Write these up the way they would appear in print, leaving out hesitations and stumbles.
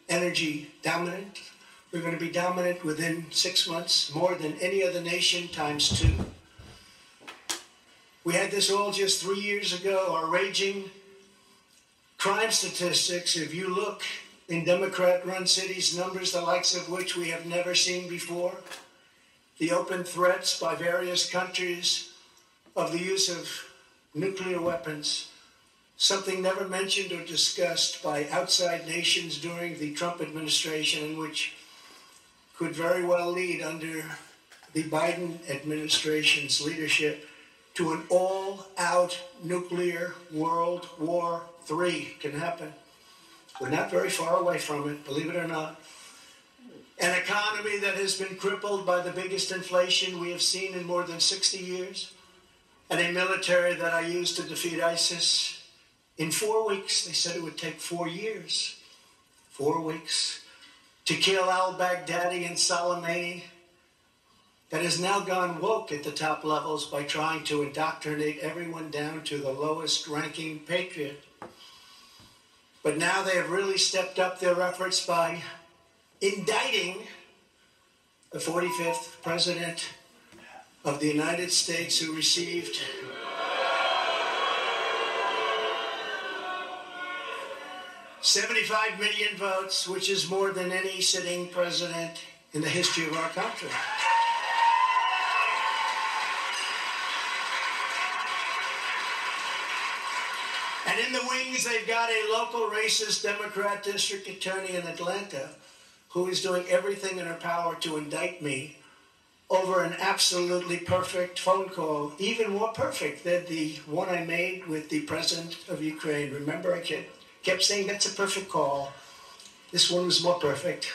energy dominant. We're going to be dominant within 6 months, more than any other nation, ×2. We had this all just 3 years ago. Our raging crime statistics, if you look in Democrat-run cities, numbers the likes of which we have never seen before, the open threats by various countries of the use of nuclear weapons, something never mentioned or discussed by outside nations during the Trump administration, and which could very well lead under the Biden administration's leadership to an all-out nuclear World War III can happen. We're not very far away from it, believe it or not. An economy that has been crippled by the biggest inflation we have seen in more than 60 years, and a military that I used to defeat ISIS in 4 weeks. They said it would take 4 years. 4 weeks. To kill al-Baghdadi and Soleimani, that has now gone woke at the top levels by trying to indoctrinate everyone down to the lowest ranking patriot. But now they have really stepped up their efforts by indicting the 45th president of the United States, who received $75 million votes, which is more than any sitting president in the history of our country. And in the wings, they've got a local racist Democrat district attorney in Atlanta who is doing everything in her power to indict me over an absolutely perfect phone call, even more perfect than the one I made with the president of Ukraine. Remember, I kept saying that's a perfect call. This one was more perfect.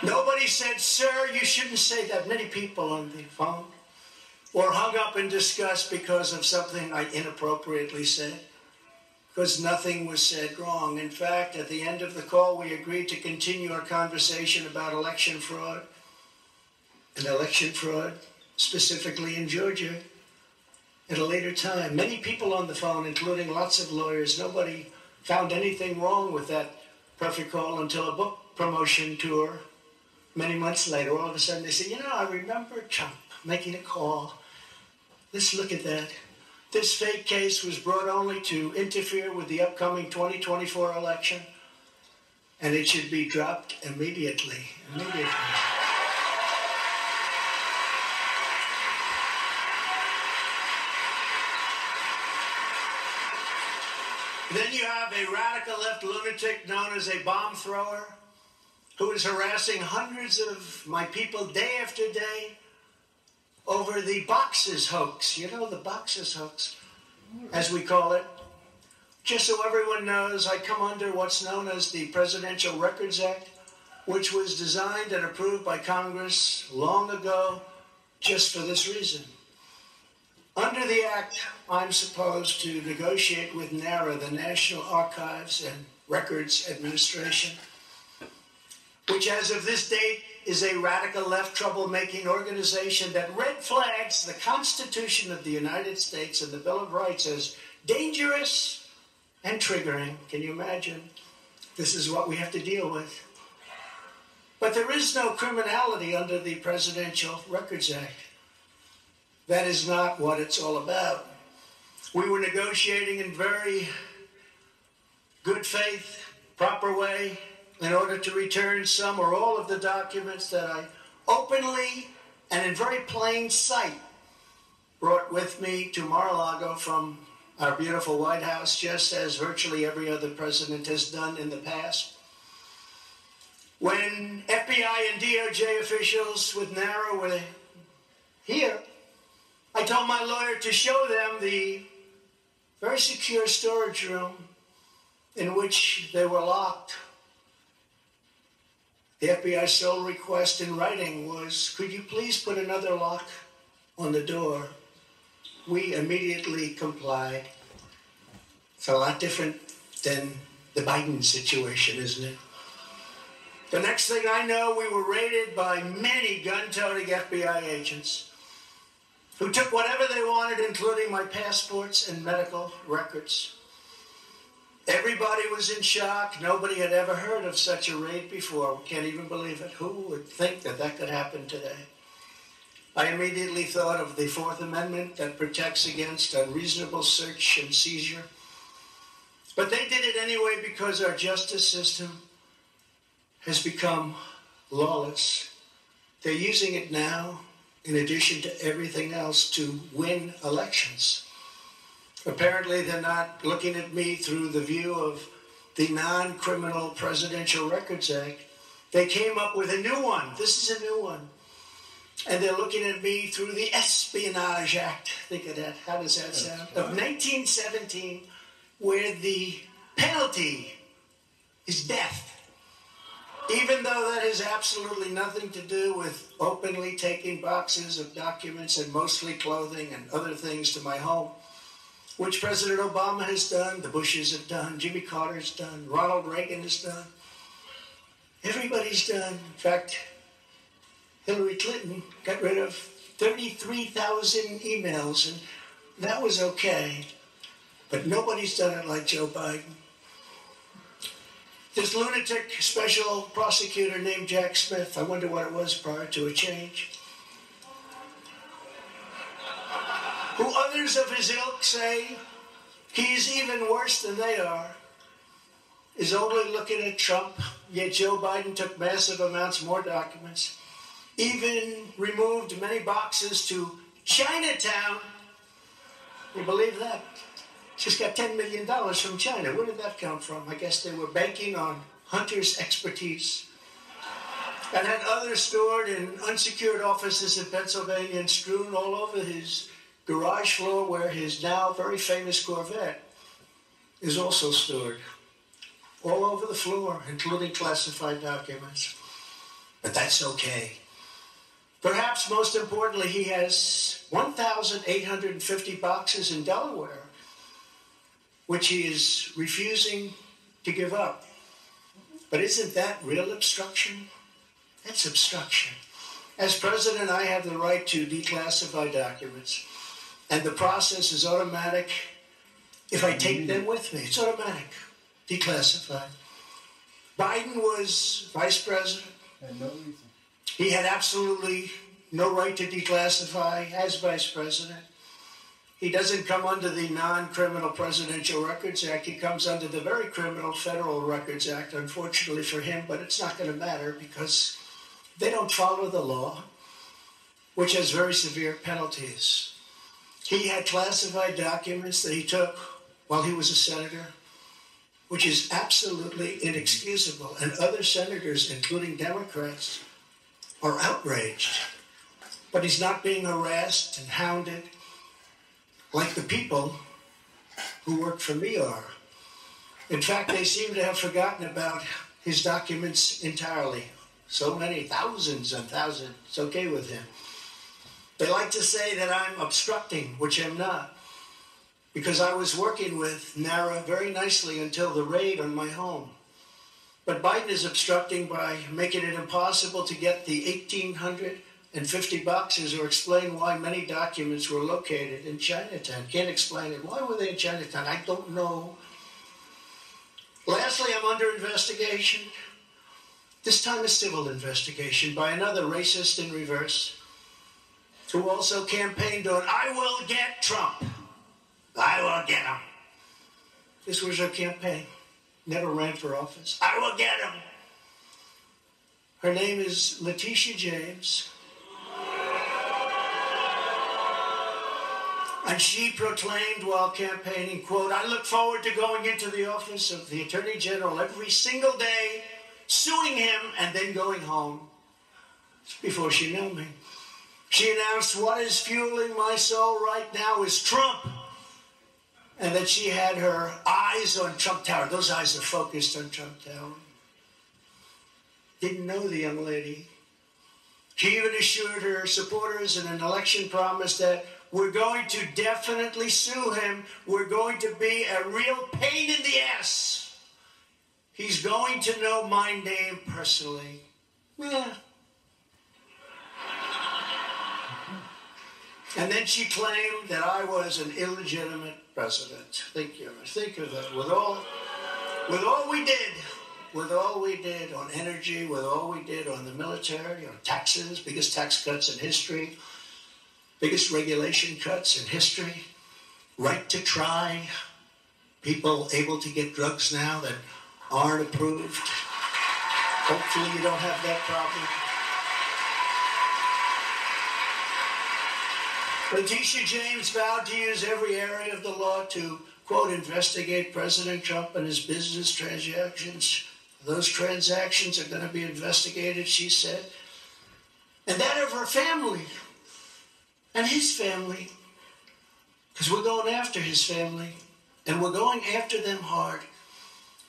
Nobody said, sir, you shouldn't say that. Many people on the phone were hung up in disgust because of something I inappropriately said, because nothing was said wrong. In fact, at the end of the call, we agreed to continue our conversation about election fraud, and election fraud specifically in Georgia at a later time. Many people on the phone, including lots of lawyers, nobody found anything wrong with that perfect call until a book promotion tour many months later. All of a sudden they say, you know, I remember Trump making a call. Let's look at that. This fake case was brought only to interfere with the upcoming 2024 election, and it should be dropped immediately. Then you have a radical left lunatic known as a bomb thrower who is harassing hundreds of my people day after day over the boxes hoax. You know, the boxes hoax, as we call it. Just so everyone knows, I come under what's known as the Presidential Records Act, which was designed and approved by Congress long ago just for this reason. Under the Act, I'm supposed to negotiate with NARA, the National Archives and Records Administration, which as of this date is a radical left troublemaking organization that red flags the Constitution of the United States and the Bill of Rights as dangerous and triggering. Can you imagine? This is what we have to deal with. But there is no criminality under the Presidential Records Act. That is not what it's all about. We were negotiating in very good faith, proper way, in order to return some or all of the documents that I openly and in very plain sight brought with me to Mar-a-Lago from our beautiful White House, just as virtually every other president has done in the past. When FBI and DOJ officials with NARA were here, I told my lawyer to show them the very secure storage room in which they were locked. The FBI's sole request in writing was, could you please put another lock on the door? We immediately complied. It's a lot different than the Biden situation, isn't it? The next thing I know, we were raided by many gun-toting FBI agents who took whatever they wanted, including my passports and medical records. Everybody was in shock. Nobody had ever heard of such a raid before. Can't even believe it. Who would think that that could happen today? I immediately thought of the Fourth Amendment that protects against unreasonable search and seizure. But they did it anyway because our justice system has become lawless. They're using it now, in addition to everything else, to win elections. Apparently, they're not looking at me through the view of the Non-Criminal Presidential Records Act. They came up with a new one. This is a new one. And they're looking at me through the Espionage Act. Think of that. How does that sound? Of 1917, where the penalty is death. Even though that has absolutely nothing to do with openly taking boxes of documents and mostly clothing and other things to my home, which President Obama has done, the Bushes have done, Jimmy Carter's done, Ronald Reagan has done. Everybody's done. In fact, Hillary Clinton got rid of 33,000 emails, and that was okay. But nobody's done it like Joe Biden. This lunatic special prosecutor named Jack Smith, I wonder what it was prior to a change, who others of his ilk say he's even worse than they are, is only looking at Trump, yet Joe Biden took massive amounts more documents, even removed many boxes to Chinatown. You believe that? Just got $10 million from China. Where did that come from? I guess they were banking on Hunter's expertise and had others stored in unsecured offices in Pennsylvania and strewn all over his garage floor where his now very famous Corvette is also stored. All over the floor, including classified documents. But that's okay. Perhaps most importantly, he has 1,850 boxes in Delaware, which he is refusing to give up. But isn't that real obstruction? That's obstruction. As president, I have the right to declassify documents, and the process is automatic. If I take them with me, it's automatic, declassified. Biden was vice president. And no reason. He had absolutely no right to declassify as vice president. He doesn't come under the Non-Criminal Presidential Records Act. He comes under the very criminal Federal Records Act, unfortunately for him, but it's not going to matter because they don't follow the law, which has very severe penalties. He had classified documents that he took while he was a senator, which is absolutely inexcusable. And other senators, including Democrats, are outraged. But he's not being harassed and hounded like the people who work for me are. In fact, they seem to have forgotten about his documents entirely. So many, thousands and thousands. It's okay with him. They like to say that I'm obstructing, which I'm not, because I was working with NARA very nicely until the raid on my home. But Biden is obstructing by making it impossible to get the 1,850 boxes or explain why many documents were located in Chinatown. Can't explain it. Why were they in Chinatown? I don't know. Lastly, I'm under investigation. This time a civil investigation by another racist in reverse, who also campaigned on, I will get Trump. I will get him. This was her campaign. Never ran for office. I will get him. Her name is Letitia James. And she proclaimed while campaigning, quote, I look forward to going into the office of the Attorney General every single day, suing him, and then going home. Before she knew me. She announced, what is fueling my soul right now is Trump. And that she had her eyes on Trump Tower. Those eyes are focused on Trump Tower. Didn't know the young lady. She even assured her supporters in an election promise that we're going to definitely sue him. We're going to be a real pain in the ass. He's going to know my name personally. Yeah. And then she claimed that I was an illegitimate president. Think of that. With all With all we did, with all we did on energy, with all we did on the military, on taxes, biggest tax cuts in history, biggest regulation cuts in history, right to try, people able to get drugs now that aren't approved. Hopefully you don't have that problem. Letitia James vowed to use every area of the law to, quote, investigate President Trump and his business transactions. Those transactions are going to be investigated, she said. And that of her family and his family. Because we're going after his family, and we're going after them hard.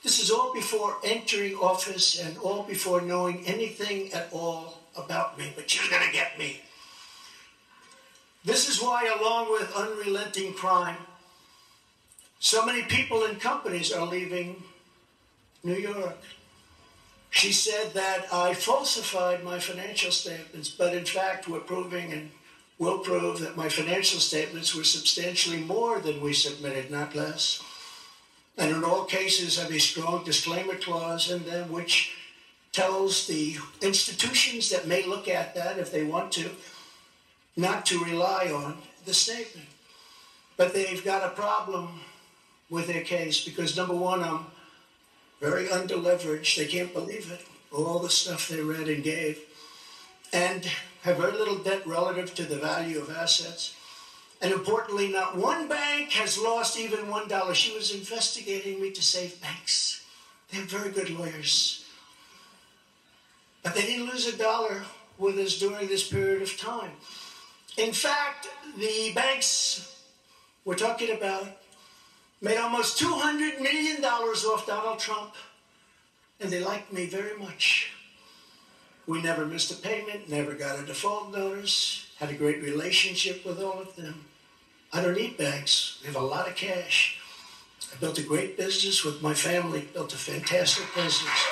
This is all before entering office and all before knowing anything at all about me. But you're going to get me. This is why, along with unrelenting crime, so many people and companies are leaving New York. She said that I falsified my financial statements, but in fact we're proving and will prove that my financial statements were substantially more than we submitted, not less. And in all cases have a strong disclaimer clause in them which tells the institutions that may look at that if they want to, not to rely on the statement. But they've got a problem with their case because, number one, I'm very underleveraged. They can't believe it, all the stuff they read and gave, and have very little debt relative to the value of assets. And importantly, not one bank has lost even $1. She was investigating me to save banks. They're very good lawyers. But they didn't lose $1 with us during this period of time. In fact, the banks we're talking about made almost $200 million off Donald Trump, and they liked me very much. We never missed a payment, never got a default notice, had a great relationship with all of them. I don't need banks. They have a lot of cash. I built a great business with my family, built a fantastic business.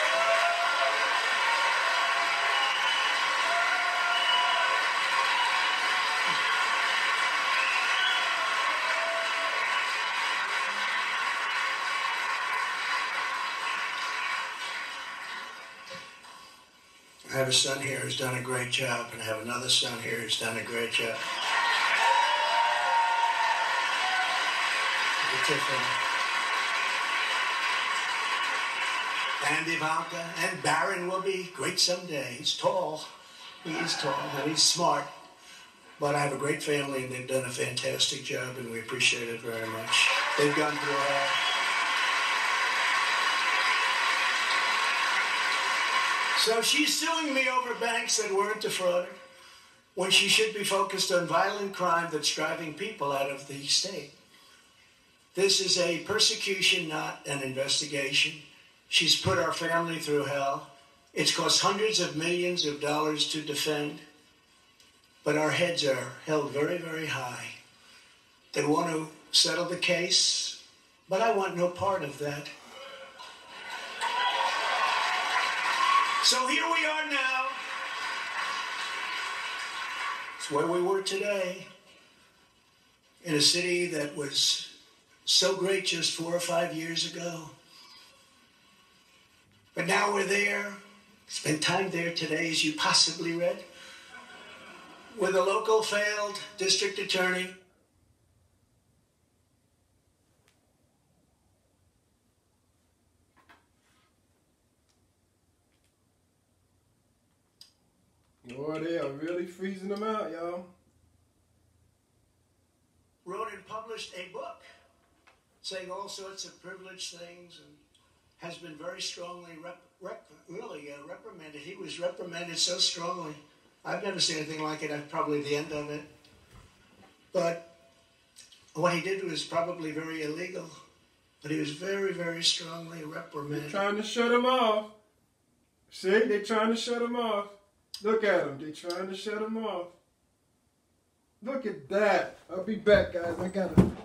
I have a son here who's done a great job, and I have another son here who's done a great job. And Ivanka, and Barron will be great someday. He's tall. He's tall, and he's smart. But I have a great family, and they've done a fantastic job, and we appreciate it very much. They've gone through a lot. So she's suing me over banks that weren't defrauded when she should be focused on violent crime that's driving people out of the state. This is a persecution, not an investigation. She's put our family through hell. It's cost hundreds of millions of dollars to defend, but our heads are held very, very high. They want to settle the case, but I want no part of that. So here we are now. It's where we were today, in a city that was so great just 4 or 5 years ago. But now we're there, spent time there today, as you possibly read, with a local failed district attorney. Boy, they are really freezing them out, y'all. Wrote and published a book saying all sorts of privileged things and has been very strongly reprimanded. He was reprimanded so strongly. I've never seen anything like it. I'm probably the end of it. But what he did was probably very illegal. But he was very, very strongly reprimanded. They're trying to shut him off. See, they're trying to shut him off. Look at him. They're trying to shut him off. Look at that. I'll be back, guys. I got him.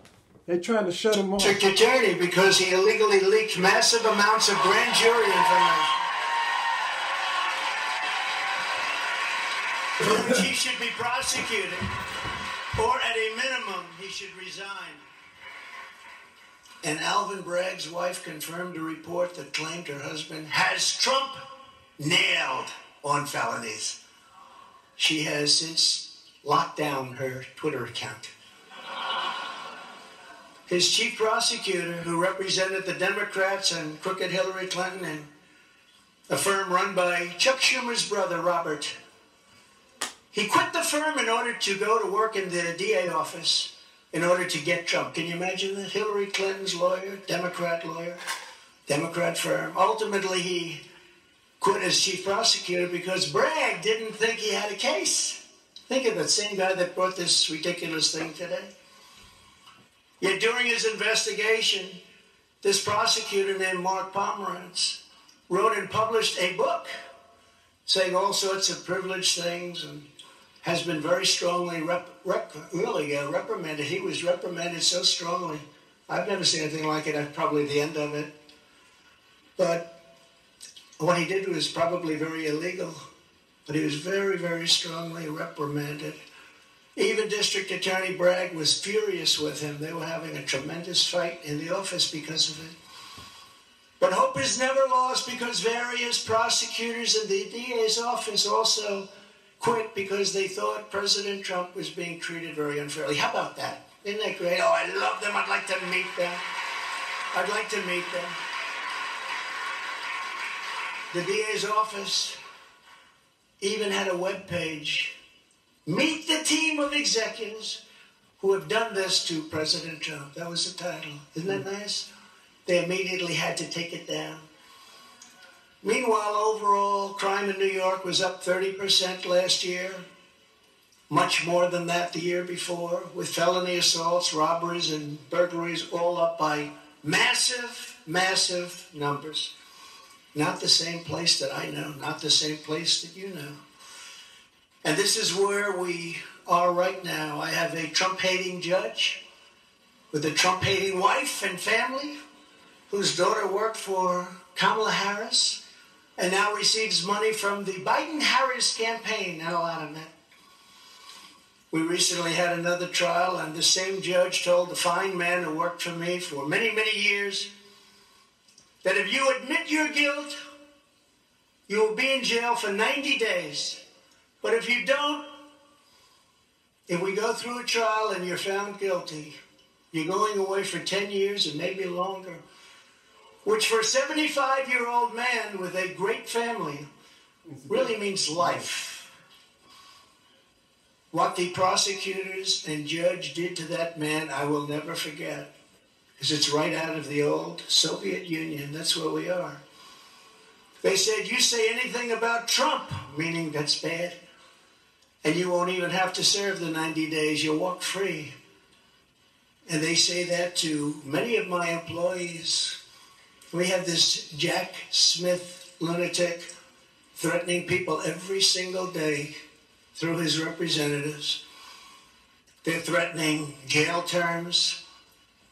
They're trying to shut him off. District attorney because he illegally leaked massive amounts of grand jury information. For which he should be prosecuted, or at a minimum, he should resign. And Alvin Bragg's wife confirmed a report that claimed her husband has Trump nailed on felonies. She has since locked down her Twitter account. His chief prosecutor, who represented the Democrats and crooked Hillary Clinton and a firm run by Chuck Schumer's brother, Robert, he quit the firm in order to go to work in the DA office in order to get Trump. Can you imagine that? Hillary Clinton's lawyer, Democrat firm. Ultimately, he quit as chief prosecutor because Bragg didn't think he had a case. Think of that same guy that brought this ridiculous thing today. Yet during his investigation, this prosecutor named Mark Pomerantz wrote and published a book saying all sorts of privileged things and has been very strongly reprimanded. He was reprimanded so strongly. I've never seen anything like it. That's probably the end of it. But what he did was probably very illegal. But he was very, very strongly reprimanded. Even District Attorney Bragg was furious with him. They were having a tremendous fight in the office because of it. But hope is never lost because various prosecutors in the DA's office also quit because they thought President Trump was being treated very unfairly. How about that? Isn't that great? Oh, I love them. I'd like to meet them. I'd like to meet them. The DA's office even had a web page. Meet the team of executives who have done this to President Trump. That was the title. Isn't that nice? They immediately had to take it down. Meanwhile, overall, crime in New York was up 30% last year. Much more than that the year before, with felony assaults, robberies, and burglaries all up by massive, massive numbers. Not the same place that I know, not the same place that you know. And this is where we are right now. I have a Trump-hating judge with a Trump-hating wife and family whose daughter worked for Kamala Harris and now receives money from the Biden-Harris campaign. Not a lot of that. We recently had another trial, and the same judge told the fine man who worked for me for many, many years that if you admit your guilt, you will be in jail for 90 days. But if you don't, if we go through a trial and you're found guilty, you're going away for 10 years and maybe longer, which for a 75-year-old man with a great family really means life. What the prosecutors and judge did to that man, I will never forget, because it's right out of the old Soviet Union. That's where we are. They said, you say anything about Trump, meaning that's bad, and you won't even have to serve the 90 days. You'll walk free. And they say that to many of my employees. We have this Jack Smith lunatic threatening people every single day through his representatives. They're threatening jail terms.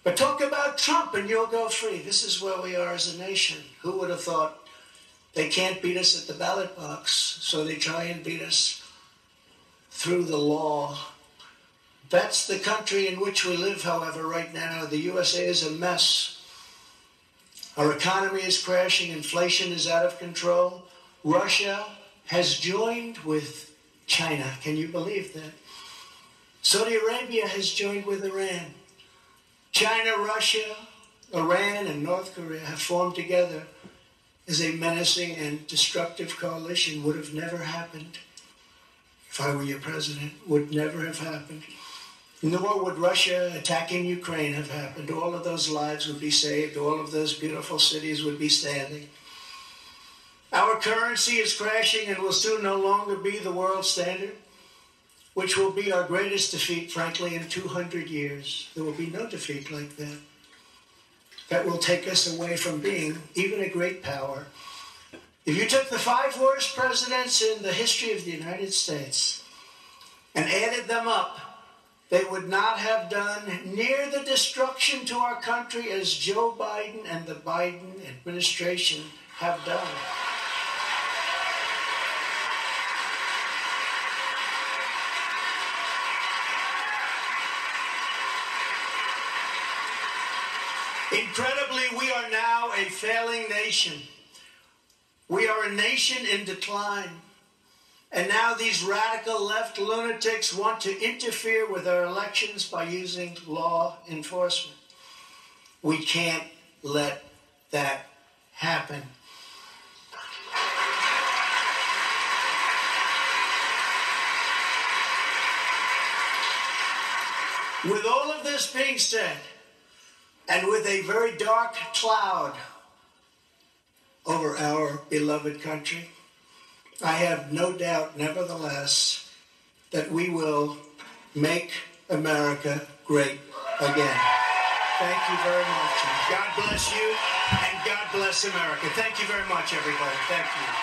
But talk about Trump and you'll go free. This is where we are as a nation. Who would have thought? They can't beat us at the ballot box, so they try and beat us through the law. That's the country in which we live, however, right now. The USA is a mess. Our economy is crashing. Inflation is out of control. Russia has joined with China. Can you believe that? Saudi Arabia has joined with Iran. China, Russia, Iran, and North Korea have formed together as a menacing and destructive coalition. Would have never happened if I were your president. Would never have happened. Nor would Russia attacking Ukraine have happened. All of those lives would be saved. All of those beautiful cities would be standing. Our currency is crashing and will soon no longer be the world standard, which will be our greatest defeat, frankly, in 200 years. There will be no defeat like that. That will take us away from being even a great power. If you took the 5 worst presidents in the history of the United States and added them up, they would not have done near the destruction to our country as Joe Biden and the Biden administration have done. In Incredibly, we are now a failing nation. We are a nation in decline. And now these radical left lunatics want to interfere with our elections by using law enforcement. We can't let that happen. With all of this being said, and with a very dark cloud over our beloved country, I have no doubt, nevertheless, that we will make America great again. Thank you very much. God bless you, and God bless America. Thank you very much, everybody. Thank you.